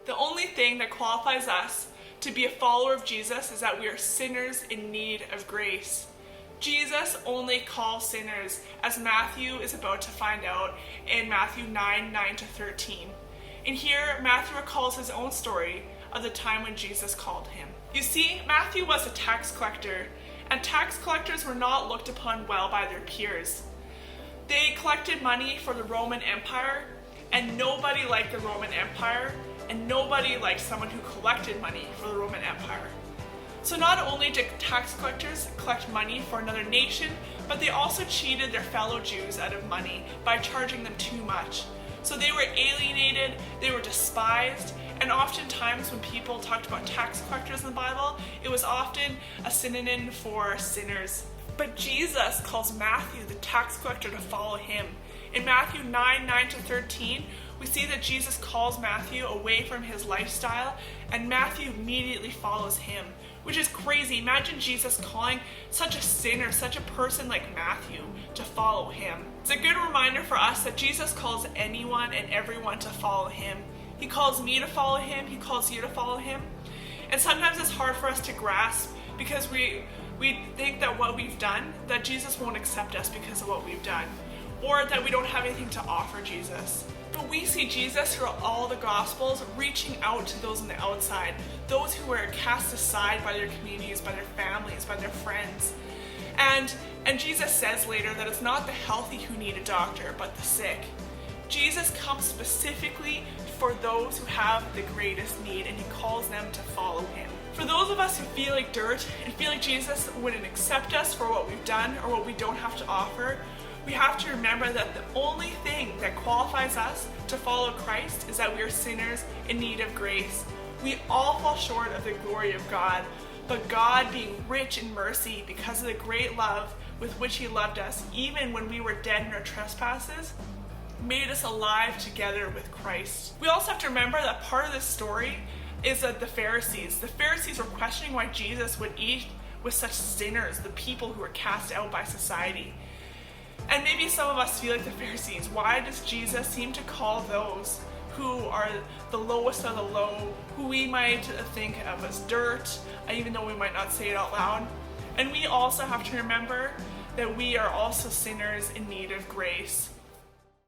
The only thing that qualifies us to be a follower of Jesus is that we are sinners in need of grace. Jesus only calls sinners, as Matthew is about to find out in Matthew 9:9-13. And here, Matthew recalls his own story of the time when Jesus called him. You see, Matthew was a tax collector, and tax collectors were not looked upon well by their peers. They collected money for the Roman Empire, and nobody liked the Roman Empire, and nobody liked someone who collected money for the Roman Empire. So not only did tax collectors collect money for another nation, but they also cheated their fellow Jews out of money by charging them too much. So they were alienated, they were despised, and oftentimes when people talked about tax collectors in the Bible, it was often a synonym for sinners. But Jesus calls Matthew, the tax collector, to follow him. In Matthew 9:9-13, we see that Jesus calls Matthew away from his lifestyle, and Matthew immediately follows him, which is crazy. Imagine Jesus calling such a sinner, such a person like Matthew, to follow him. It's a good reminder for us that Jesus calls anyone and everyone to follow him. He calls me to follow him, he calls you to follow him. And sometimes it's hard for us to grasp because we think that what we've done, that Jesus won't accept us because of what we've done, or that we don't have anything to offer Jesus. But we see Jesus throughout all the Gospels reaching out to those on the outside, those who were cast aside by their communities, by their families, by their friends. And Jesus says later that it's not the healthy who need a doctor, but the sick. Jesus comes specifically for those who have the greatest need, and he calls them to follow him. For those of us who feel like dirt and feel like Jesus wouldn't accept us for what we've done or what we don't have to offer, we have to remember that the only thing that qualifies us to follow Christ is that we are sinners in need of grace. We all fall short of the glory of God, but God, being rich in mercy because of the great love with which he loved us, even when we were dead in our trespasses, made us alive together with Christ. We also have to remember that part of this story is that the Pharisees were questioning why Jesus would eat with such sinners, the people who were cast out by society. And maybe some of us feel like the Pharisees. Why does Jesus seem to call those who are the lowest of the low, who we might think of as dirt, even though we might not say it out loud? And we also have to remember that we are also sinners in need of grace.